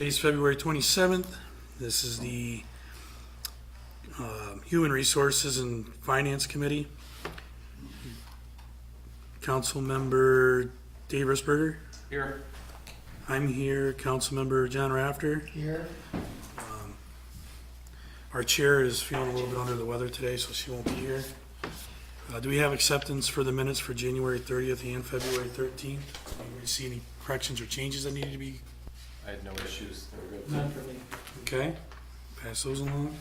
Today's February 27th. This is the Human Resources and Finance Committee. Councilmember Dave Risberger. Here. I'm here. Councilmember John Rafter. Here. Our chair is feeling a little bit under the weather today, so she won't be here. Do we have acceptance for the minutes for January 30th and February 13th? Do you see any corrections or changes that needed to be? I had no issues. They were good. None for me. Okay, pass those along.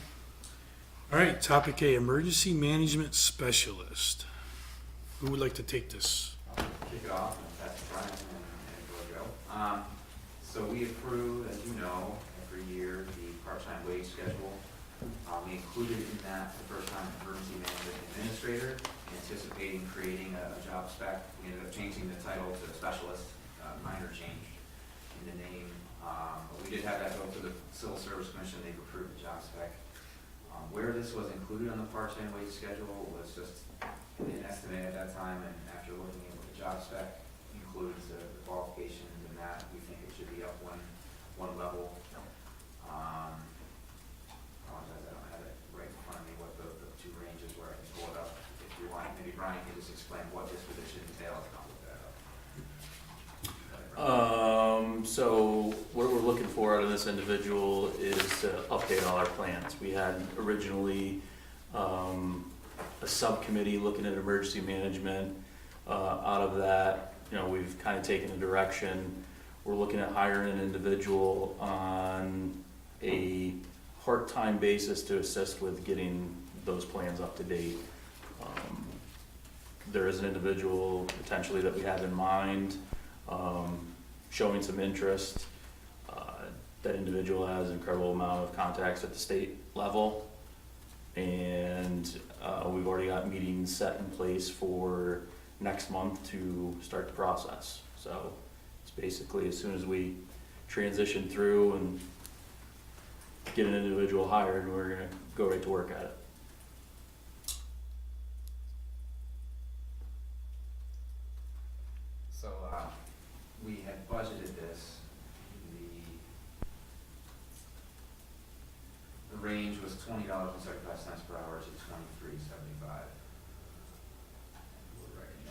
All right, topic A, Emergency Management Specialist. Who would like to take this? I'll kick it off and pass it to Brian and Joe. So we approve, as you know, every year the part-time wage schedule. We included in that the first time emergency management administrator, anticipating creating a job spec. We ended up changing the title to specialist, minor change in the name. But we did have that go to the Civil Service Commission. They've approved the job spec. Where this was included on the part-time wage schedule was just an estimate at that time, and after looking at what the job spec includes, the qualifications and that, we think it should be up one level. Apologize, I don't have it right in front of me, what the two ranges were. I can pull it up if you want. Maybe Brian can just explain what this position entails, and I'll look that up. So what we're looking for out of this individual is to update all our plans. We had originally a subcommittee looking at emergency management. Out of that, we've kind of taken a direction. We're looking at hiring an individual on a part-time basis to assist with getting those plans up to date. There is an individual potentially that we have in mind, showing some interest. That individual has an incredible amount of contacts at the state level, and we've already got meetings set in place for next month to start the process. So it's basically as soon as we transition through and get an individual hired, we're gonna go right to work at it. So, we had budgeted this, the range was $20.75 per hour to $23.75.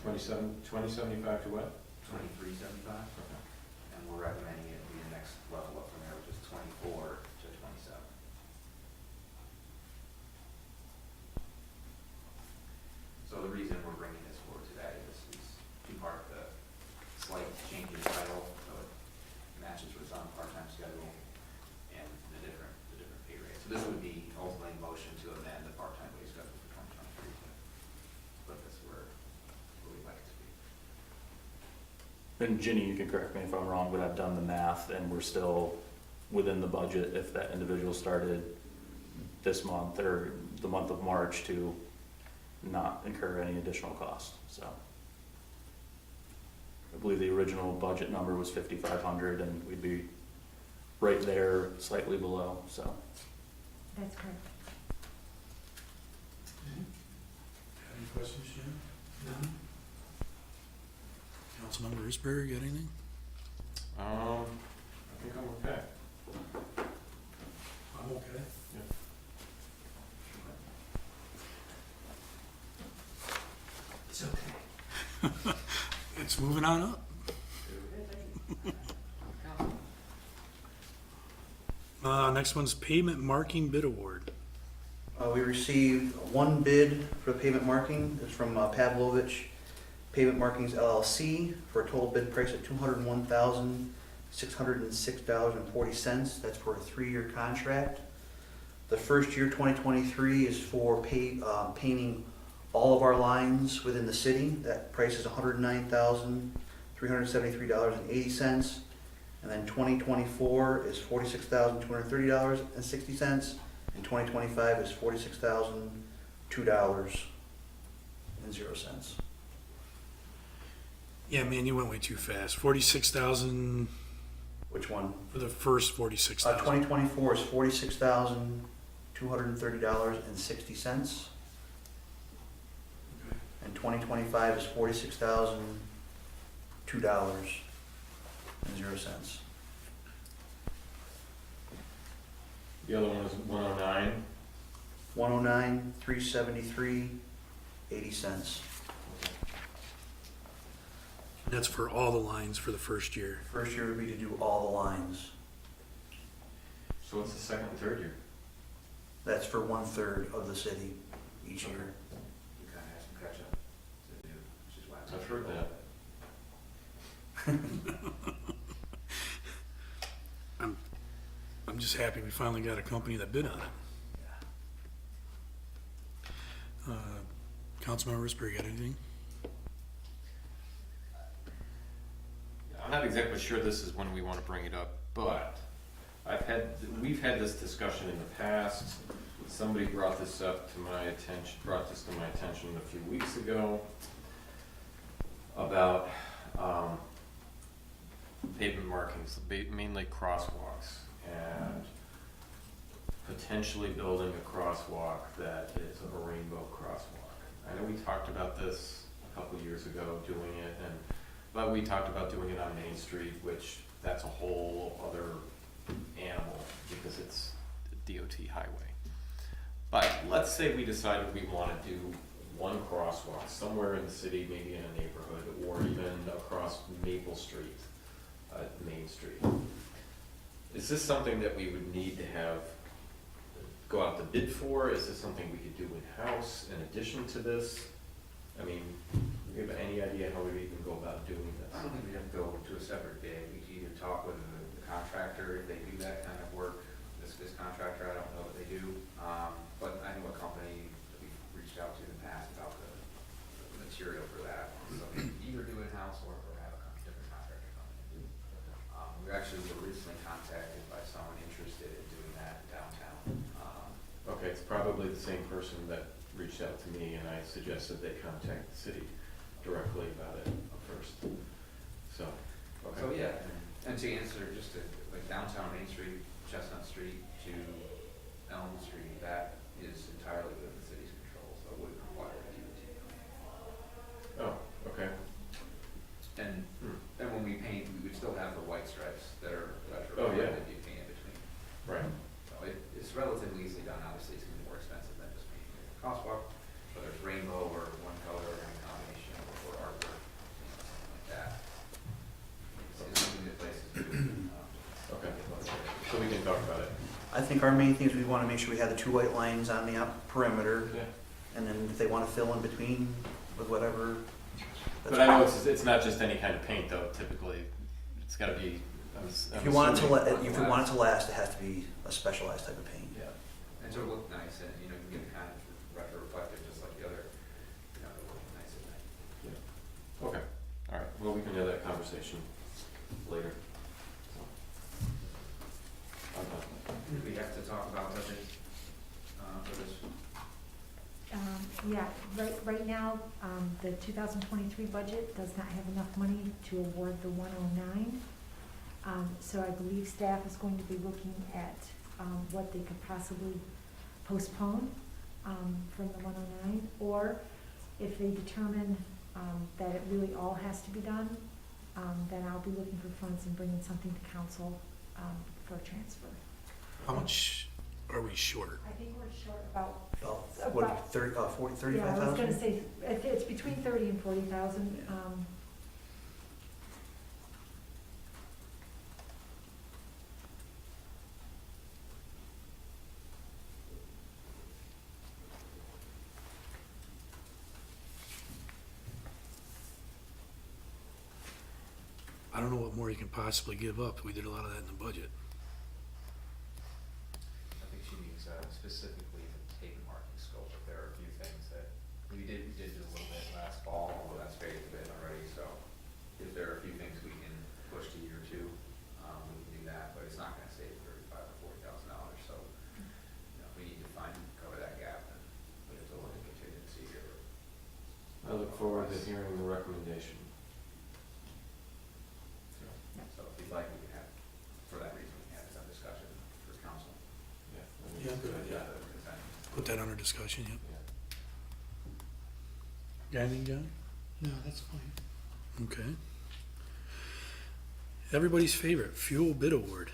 $20.75 to what? $23.75, and we're recommending it be the next level up from there, which is $24 to $27. So the reason we're bringing this forward today is two-part, the slight change in title, so it matches what's on part-time schedule, and the different pay rates. So this would be ultimately motion to amend the part-time wage schedule for 2023 to put this where we'd like it to be. And Ginny, you can correct me if I'm wrong, but I've done the math and we're still within the budget if that individual started this month or the month of March to not incur any additional cost. So I believe the original budget number was $5,500 and we'd be right there, slightly below, so. That's correct. Any questions, Jim? None? Councilmember Risberger, got anything? I think I'm okay. I'm okay. It's okay. It's moving on up. Next one's Pavement Marking Bid Award. We received one bid for the pavement marking. It's from Pavlovich Pavement Markings LLC for a total bid price of $201,606.40. That's for a 3-year contract. The first year, 2023, is for painting all of our lines within the city. That price is $109,373.80. And then 2024 is $46,230.60. And 2025 is $46,002.00. Yeah, man, you went way too fast. 46,000 Which one? for the first 46,000. 2024 is $46,230.60. And 2025 is $46,002.00. The other one was 109. 109, 373, 80 cents. That's for all the lines for the first year. First year would be to do all the lines. So what's the second and third year? That's for 1/3 of the city each year. We kind of have some catch up to do, which is why. I've heard that. I'm just happy we finally got a company that bid on it. Councilmember Risper, got anything? I'm not exactly sure this is when we want to bring it up, but we've had this discussion in the past. Somebody brought this to my attention a few weeks ago about pavement markings, mainly crosswalks, and potentially building a crosswalk that is a rainbow crosswalk. I know we talked about this a couple years ago, doing it, but we talked about doing it on Main Street, which that's a whole other animal because it's a DOT highway. But let's say we decided we want to do one crosswalk somewhere in the city, maybe in a neighborhood, or even across Maple Street, Main Street. Is this something that we would need to go out to bid for? Is this something we could do in-house in addition to this? I mean, do you have any idea how we even go about doing I this? don't think we have to go to a separate bid. We could either talk with the contractor if they do that kind of work. This contractor, I don't know what they do. But I know a company that we've reached out to in the past about the material for that. So we can either do it in-house or have a different contractor come in. We actually were recently contacted by someone interested in doing that downtown. Okay, it's probably the same person that reached out to me and I suggested they contact the city directly about it first. So, So, okay. yeah, and to answer, just to, like downtown Main Street, Chestnut Street to Elm Street, that is entirely within the city's control, so it wouldn't require a DOT. Oh, okay. And, and when we paint, we would still have the white stripes that are Oh, yeah. that you paint in between. Right. So it's relatively easily done, obviously it's gonna be more expensive than just painting a crosswalk, whether it's rainbow or one color or any combination or artwork, something like that. It's something that places do. Okay. So we can talk about it. I think our main thing is we want to make sure we have the 2 white lines on the perimeter, Yeah. and then if they want to fill in between with whatever. But I know it's not just any kind of paint though, typically. It's gotta be, If you want it to last, it has to be a specialized type of paint. Yeah. And to look nice, and, you know, you can get kind of retro reflective, just like the other, you know, to look nice at night. Okay, all right, well, we can have that conversation later. So. I'm done. Do we have to talk about budget, for this? Yeah, right now, the 2023 budget does not have enough money to award the 109. So I believe staff is going to be looking at what they could possibly postpone from the 109, or if they determine that it really all has to be done, then I'll be looking for funds and bringing something to council for transfer. How much are we short? I think we're short about, What, 30, 40, 35,000? yeah, I was gonna say, it's between 30 and 40,000. I don't know what more you can possibly give up. We did a lot of that in the budget. I think she means specifically the pavement marking scope, but there are a few things that we did do a little bit last fall, although that's faded a bit already, so if there are a few things we can push to year 2, we can do that, but it's not gonna save $35,000 or $40,000, so, you know, we need to cover that gap, and we have to look at contingency here. I look forward to hearing the recommendation. So if you'd like, we can have, for that reason, we can have some discussion for council. Yeah. I think Yeah, it's a good idea. Consent. Put that under discussion, yep. Yeah. Got anything, John? No, that's fine. Okay. Everybody's favorite, fuel bid award.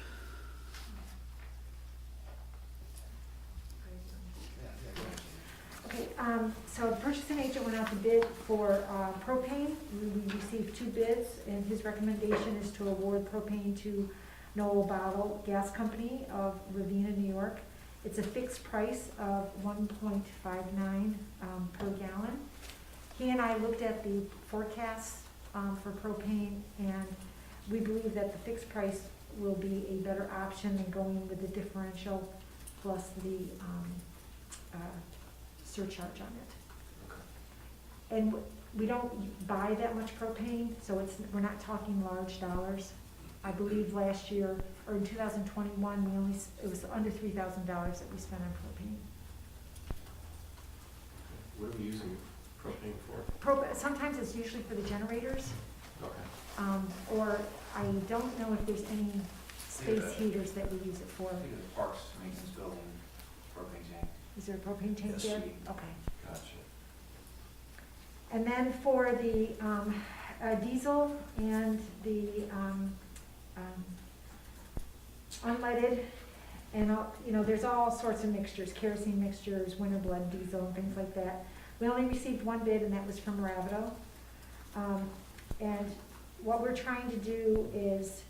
So the purchasing agent went out to bid for propane. We received 2 bids, and his recommendation is to award propane to Noel Bottle Gas Company of Ravenna, New York. It's a fixed price of $1.59 per gallon. He and I looked at the forecasts for propane, and we believe that the fixed price will be a better option than going with the differential plus the surcharge on it. And we don't buy that much propane, so we're not talking large dollars. I believe last year, or in 2021, it was under $3,000 that we spent on propane. What are we using propane for? Sometimes it's usually for the generators, Okay. or I don't know if there's any space Yeah. heaters that we use it for. I think the Parks Maintenance Building propane tank. Is there a propane tank Yes. there? Okay. Gotcha. And then for the diesel and the unleaded, and there's all sorts of mixtures, kerosene mixtures, winter blend diesel, and things like that. We only received 1 bid, and that was from Ravito. And what we're trying to do is,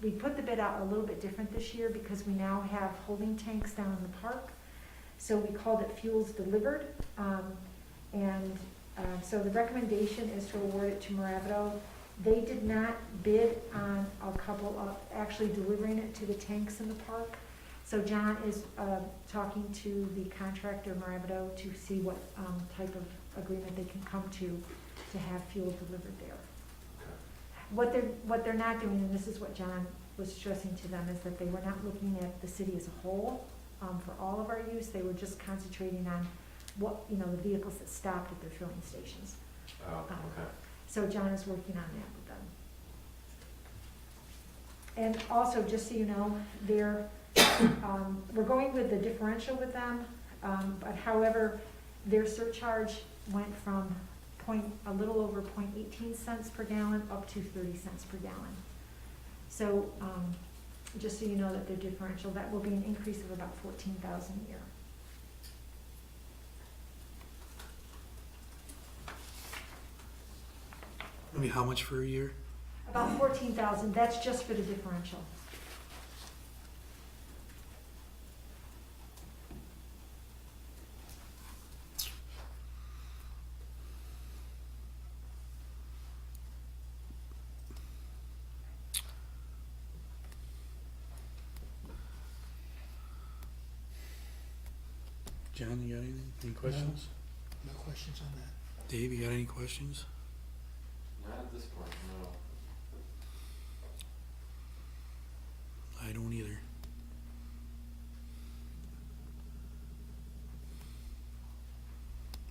we put the bid out a little bit different this year because we now have holding tanks down in the park. So we called it Fuels Delivered. So the recommendation is to award it to Moravito. They did not bid on a couple of actually delivering it to the tanks in the park. So John is talking to the contractor, Moravito, to see what type of agreement they can come to have fuel delivered there. What they're not doing, and this is what John was stressing to them, is that they were not looking at the city as a whole for all of our use. They were just concentrating on the vehicles that stopped at their filling stations. Oh, okay. So John is working on that with them. And also, just so you know, we're going with the differential with them, but however, their surcharge went from a little over 0.18 cents per gallon up to 30 cents per gallon. So just so you know that their differential, that will be an increase of about $14,000 a year. I mean, how much for a year? About 14,000, that's just for the differential. John, you got anything? Any questions? No questions on that. Dave, you got any questions? Not at this point, no. I don't either.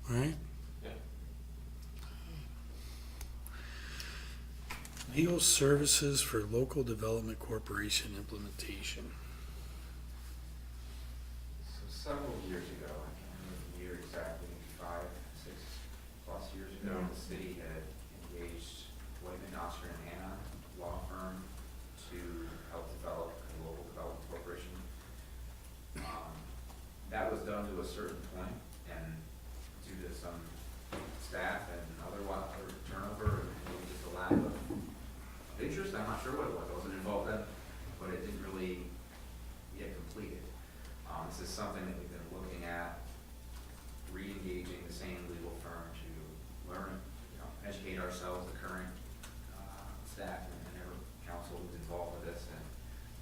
All right. Yeah. Legal services for local development corporation implementation. So several years ago, I can't remember the year exactly, 5, 6+ years ago, Yeah. the city had engaged Whiteman, Oster and Hannah law firm to help develop a local development corporation. That was done to a certain point, and due to some staff and other turnover, and maybe just a lack of interest, I'm not sure what it was, I wasn't involved then, but it didn't really get completed. This is something that we've been looking at, re-engaging the same legal firm to learn, educate ourselves, the current staff and every council who's involved with this, and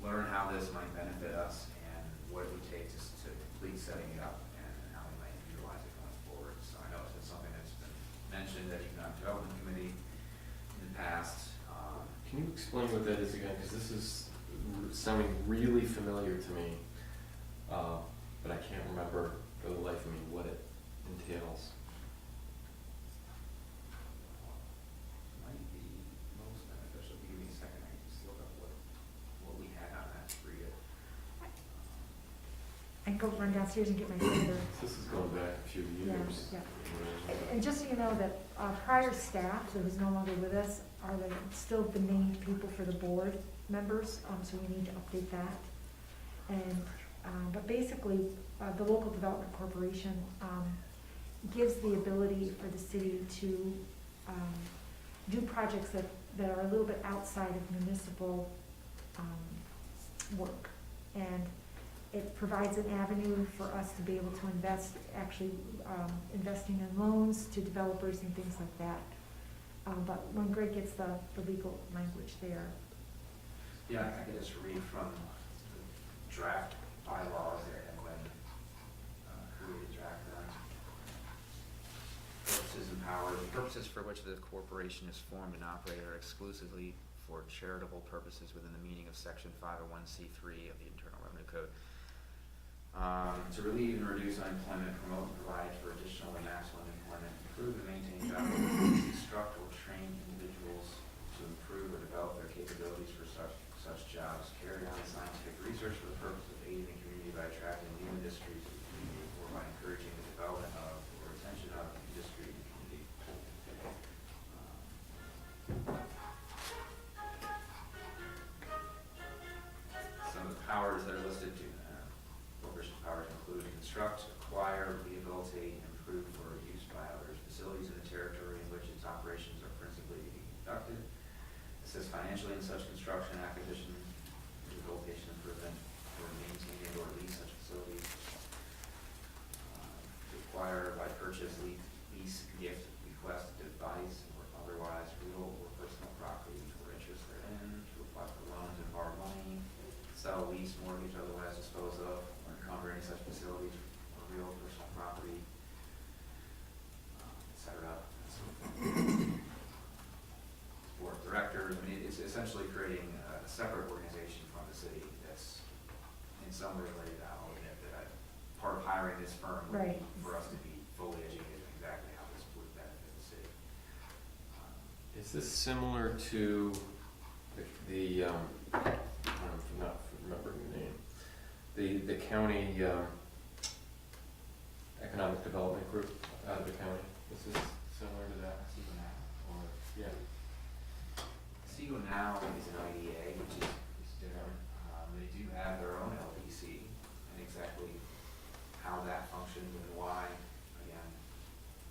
learn how this might benefit us and what it would take to complete setting it up and how we might utilize it going forward. So I know it's been something that's been mentioned at Economic Development Committee in the past. Can you explain what that is again? Because this is sounding really familiar to me, but I can't remember for the life of me what it entails. Might be most beneficial. Give me a second, I can just look up what we had on that to read it. I can go run downstairs and get my folder. This is going back a few years. Yeah. And just so you know that prior staff, that is no longer with us, are still the named people for the board members, so we need to update that. And, but basically, the local development corporation gives the ability for the city to do projects that are a little bit outside of municipal work. And it provides an avenue for us to be able to invest, actually investing in loans to developers and things like that. But when Greg gets the legal language there. Yeah, I could just read from the draft bylaws and when created draft them. Purposes and powers. The purposes for which the corporation is formed and operated are exclusively for charitable purposes within the meaning of section 501c3 of the Internal Revenue Code. To relieve and reduce unemployment, promote and provide for additional and maximum employment, improve and maintain job opportunities, instruct or train individuals to improve or develop their capabilities for such jobs, carry on scientific research for the purpose of aiding the community by attracting new industries to the community or by encouraging the development of or retention of industry in the community. Some of the powers that are listed to corporation powers include construct, acquire, rehabilitate, improve, or use by others facilities in the territory in which its operations are principally conducted, assist financially in such construction, acquisition, rehabilitation, improvement, or maintain or lease such facilities, to acquire by purchase, lease, gift, bequest, devise, or otherwise real or personal property or interest therein, to apply for loans and borrow money, sell, lease, mortgage, otherwise dispose of, or encumber any such facilities or real or personal property, et cetera. Board of directors, I mean, it's essentially creating a separate organization from the city that's in some way laid out, that part of hiring this firm would be Right. for us to be fully educated in exactly how this would benefit the city. Is this similar to the I'm not remembering the name, the county economic development group out of the county? This is similar to that, Seago Now. or, yeah, Seago Now is an IDA, which is different. They do have their own LPC, and exactly how that functions and why, again,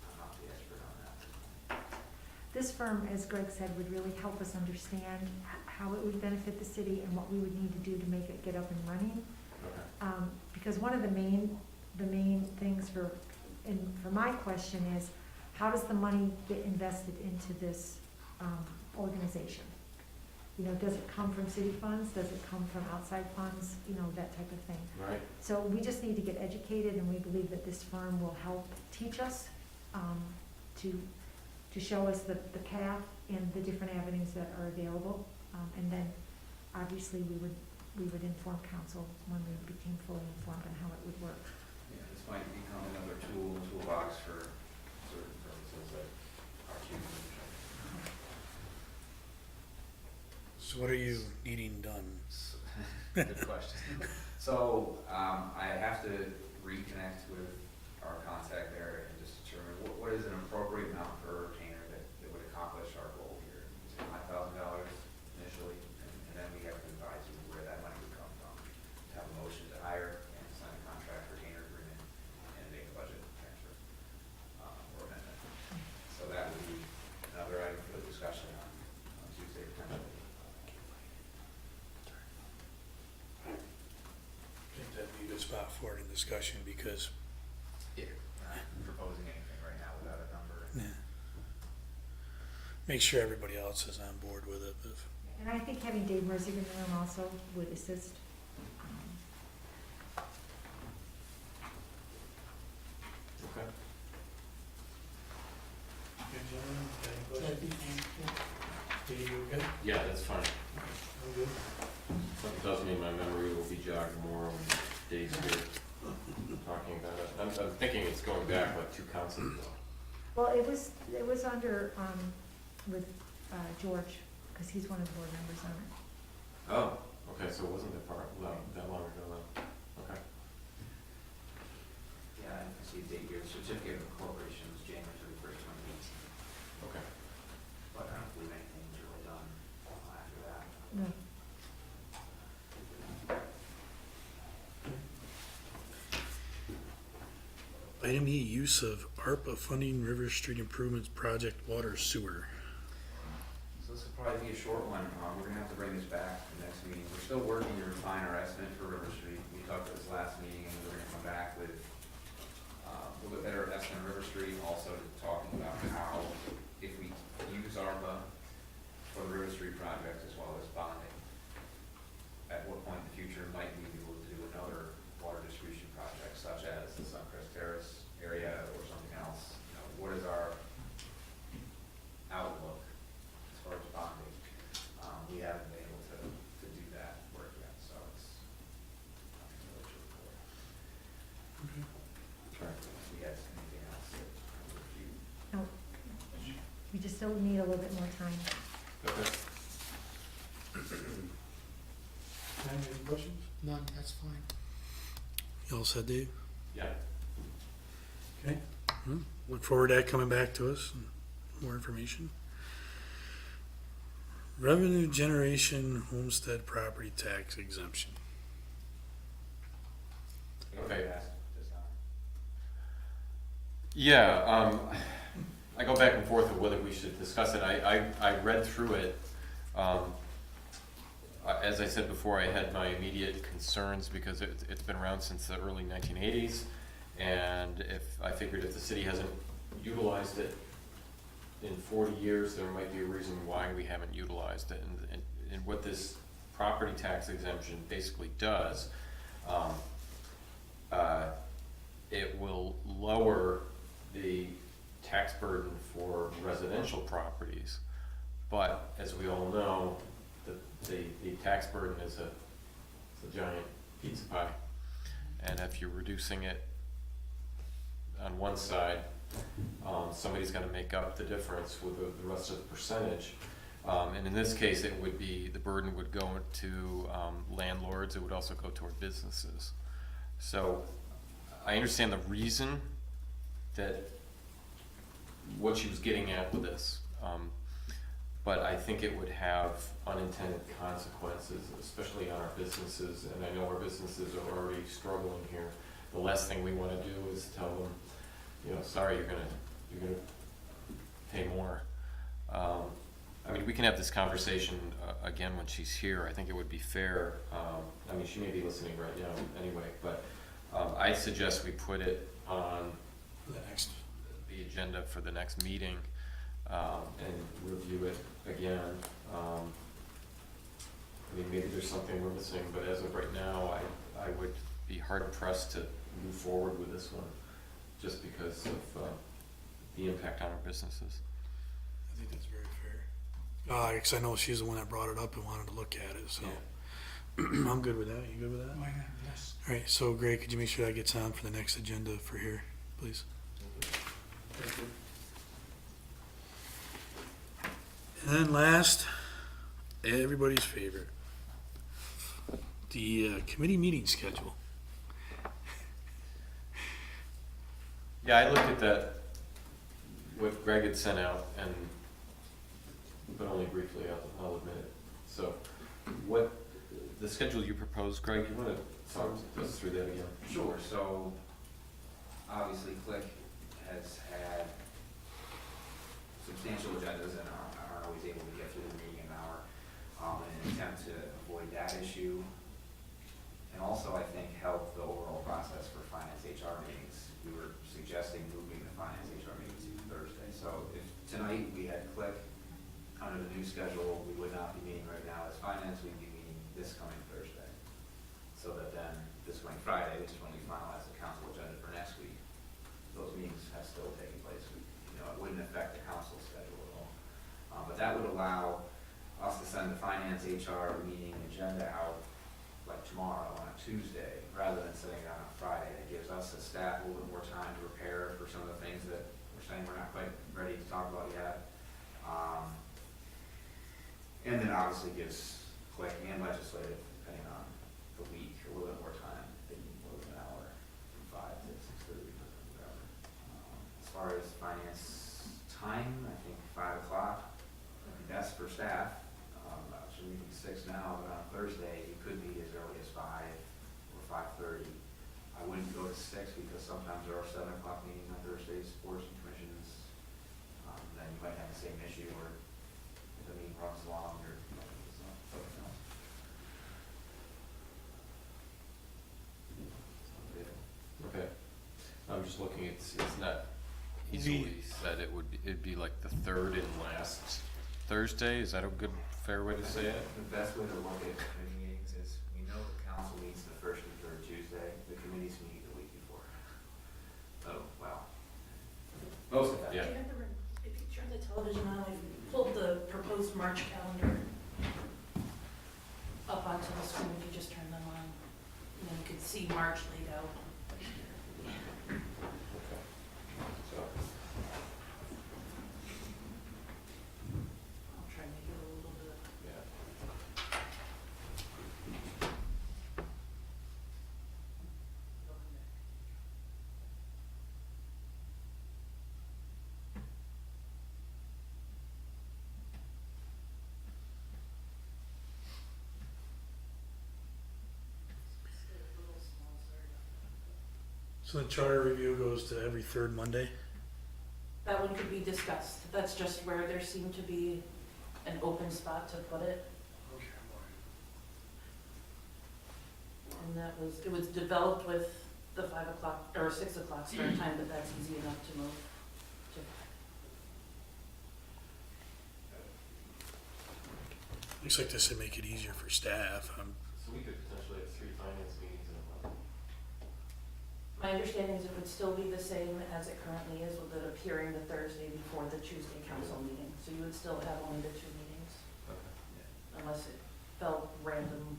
I'm not the expert on that. This firm, as Greg said, would really help us understand how it would benefit the city and what we would need to do to make it get up and running. okay. Because one of the main things for my question is, how does the money get invested into this organization? You know, does it come from city funds? Does it come from outside funds? You know, that type of thing. Right, So we just need to get educated, and we believe that this firm will help teach us to show us the path and the different avenues that are available. And then, obviously, we would inform council when we became fully informed on how it would work. Yeah, this might become another tool in the toolbox for certain purposes that are choosing. So what are you needing done? Good question. So, I have to reconnect with our contact there and just determine what is an appropriate amount per retainer that would accomplish our goal here. Is it $5,000 initially, and then we have to advise you where that money would come from. To have a motion to hire and sign a contract retainer agreement and make a budget transfer, or amendment. So that would be another item for the discussion on Tuesday potentially. I think that'd be a good spot for it in discussion, because Yeah, not proposing anything right now without a number. make sure everybody else is on board with it. And I think having Dave Merzig in the room also would assist. okay. Good, gentlemen, got any questions? Dave, you okay? Yeah, that's fine. I'm good. That does mean my memory will be jogged more when Dave's here talking about it. I'm thinking it's going back like 2 councils ago. Well, it was under, with George, because he's one of the board members on it. Oh, Okay, so it wasn't that long ago then. Okay. yeah, I can see the date here, the certificate of incorporation was January 31st, 2018, Okay. but I don't believe anything was really done after that. No. Item E, use of ARPA funding River Street Improvements Project Water Sewer. So this will probably be a short one. We're gonna have to bring this back to the next meeting. We're still working to refine our estimate for River Street. We talked about this last meeting, and we're gonna come back with a little bit better estimate of River Street, also talking about how, if we use ARPA for the River Street project as well as bonding, at what point in the future might we be able to do another water distribution project, such as the Suncrest Terrace area or something else? You know, what is our outlook as far as bonding? We haven't been able to do that work yet, so it's nothing really to report. Sorry. If we had anything else that you No, we just still need a little bit more time. Okay. Any questions? None, that's fine. You all said, Dave? Yeah. Okay. Look forward to that coming back to us, and more information. Revenue generation homestead property tax exemption. Okay. asked this time. Yeah, I go back and forth of whether we should discuss it. I read through it. As I said before, I had my immediate concerns because it's been around since the early 1980s. And I figured if the city hasn't utilized it in 40 years, there might be a reason why we haven't utilized it. And what this property tax exemption basically does, it will lower the tax burden for residential properties. But as we all know, the tax burden is a giant pizza pie. And if you're reducing it on one side, somebody's gonna make up the difference with the rest of the percentage. And in this case, it would be, the burden would go to landlords, it would also go toward businesses. So I understand the reason that, what she was getting at with this. But I think it would have unintended consequences, especially on our businesses, and I know our businesses are already struggling here. The last thing we wanna do is tell them, you know, sorry, you're gonna pay more. I mean, we can have this conversation again when she's here. I think it would be fair. I mean, she may be listening right now anyway, but I suggest we put it on For the next. the agenda for the next meeting, and review it again. I mean, maybe there's something we're missing, but as of right now, I would be hard pressed to move forward with this one, just because of the impact on our businesses. I think that's very fair. Because I know she's the one that brought it up and wanted to look at it, so. Yeah. I'm good with that. You good with that? Why not? Yes. All right, so Greg, could you make sure that gets on for the next agenda for here, please? And then last, everybody's favorite, the committee meeting schedule. Yeah, I looked at that, what Greg had sent out, and, but only briefly, I'll admit it. So, what, the schedule you proposed, Greg, you wanna talk us through that again? Sure, so obviously Click has had substantial agendas and aren't always able to get through the meeting in an hour, in an attempt to avoid that issue. And also, I think, help the overall process for finance HR meetings. We were suggesting moving the finance HR meetings to Thursday. So if tonight we had Click under the new schedule, we would not be meeting right now as finance, we'd be meeting this coming Thursday. So that then, this coming Friday, which is when we finalize the council agenda for next week, those meetings have still taken place. You know, it wouldn't affect the council schedule at all. But that would allow us to send the finance HR meeting agenda out like tomorrow on a Tuesday, rather than sitting it on a Friday. It gives us as staff a little bit more time to prepare for some of the things that we're saying we're not quite ready to talk about yet. And then obviously gives Click and legislative, depending on the week, a little bit more time, maybe more than an hour, from 5 to 6:30, whatever. As far as finance time, I think 5 o'clock would be best for staff. So we meeting 6 now, but on Thursday, you could meet as early as 5 or 5:30. I wouldn't go to at 6, because sometimes there are 7 o'clock meetings on Thursdays, boards and commissions. Then you might have the same issue where if the meeting runs long, you're, it's not focused on. Okay. I'm just looking, it's not easily said, it'd be like the third and last Thursday, is that a good, fair way to say it? The best way to look at committee meetings is, we know the council meets the first and third Tuesday, the committees meet the week before. Oh, wow. Most of that. Yeah. If you turn the television on, I pulled the proposed March calendar up onto the screen, if you just turn them on, and then you can see March laid out. So, I'll try and make it a little bit. yeah. It's a little small, sorry about So the charter review goes to every third Monday? that. That one could be discussed. That's just where there seemed to be an open spot to put it. And it was developed with the 5 o'clock, or 6 o'clock start time, but that's easy enough to move to. Looks like this would make it easier for staff. So we could potentially have 3 finance meetings in a month. My understanding is it would still be the same as it currently is, with it appearing the Thursday before the Tuesday council meeting. So you would still have only the 2 meetings, Okay. unless it felt random.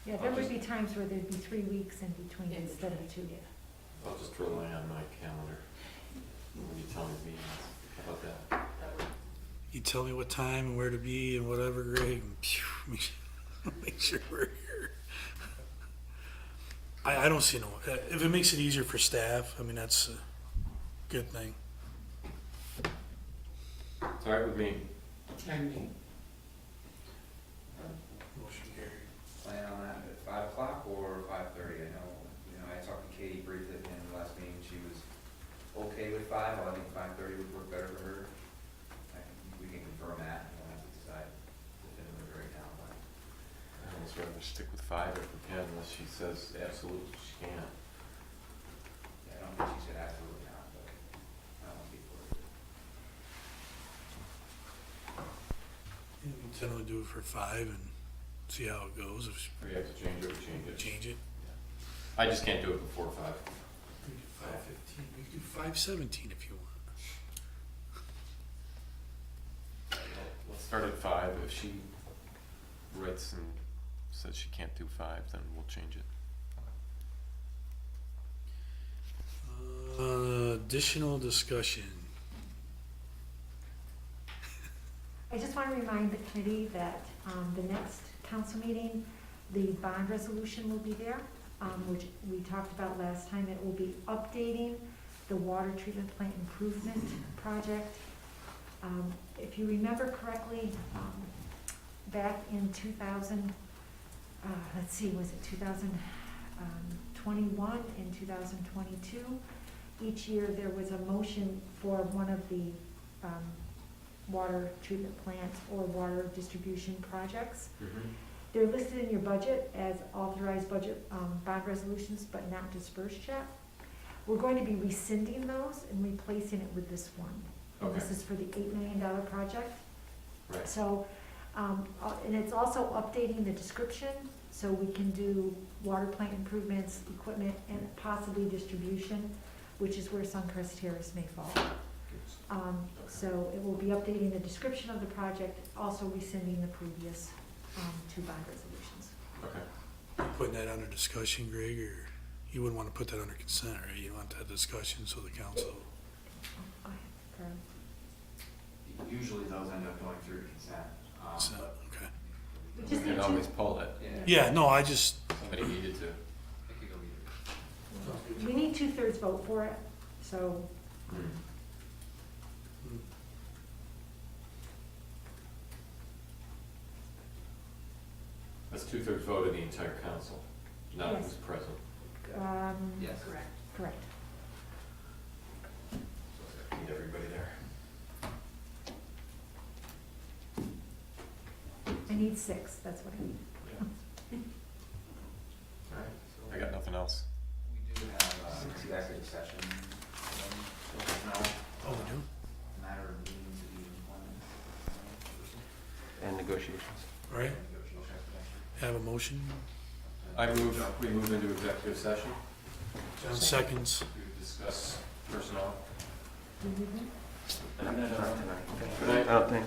Yeah, there would be times where there'd be 3 weeks in between In instead of between. 2. I'll just rely on my calendar when you tell me meetings. How about that? That would, You tell me what time and where to be and whatever, Greg, and phew, make sure we're here. I don't see no, if it makes it easier for staff, I mean, that's a good thing. It's all right with me. Motion carried. Plan on that at 5 o'clock or 5:30? I know, I talked to Katie briefly at the end of the last meeting, she was okay with 5, I think 5:30 would work better for her. We can confirm that, we don't have to decide definitively right now, but. I'd almost rather stick with 5 if we can, unless she says absolutely she can't. Yeah, I don't think she said absolutely not, but I don't want to speak for her. We generally do it for 5 and see how it goes. If If we have to change it, we change we it. change it. I just can't do it before 5. We can do 5:15, we can do 5:17 if you want. Let's start at 5. If she writes and says she can't do 5, then we'll change it. Additional discussion. I just want to remind the committee that the next council meeting, the bond resolution will be there, which we talked about last time. It will be updating the water treatment plant improvement project. If you remember correctly, back in 2000, let's see, was it 2021 and 2022? Each year, there was a motion for one of the water treatment plant or water distribution projects. They're listed in your budget as authorized budget bond resolutions, but not dispersed yet. We're going to be rescinding those and replacing it with this one. And this Okay. is for the $8 million project. Right. So, and it's also updating the description, so we can do water plant improvements, equipment, and possibly distribution, which is where Suncrest Terrace may fall. So it will be updating the description of the project, also rescinding the previous 2 bond resolutions. Okay. Putting that under discussion, Greg, or you wouldn't want to put that under consent, right? You want that discussion so the council. Go ahead, Karen. Usually those end up going through to consent. Consent, But okay. We You just need can to, always pull it. Yeah, no, I just, Somebody needed to. It could go either. we need 2/3 vote for it, so That's 2/3 vote of the entire council, not Yes. who's present. Yes. Correct. Correct. Need everybody there. I need 6, that's what I need. Alright, I got nothing else. we do have executive session, personnel, Oh, we do? matter of meeting to be employment. And negotiations. All right, Negotiations. have a motion. We move into executive session John seconds. to discuss personnel. Do you need that? Good night.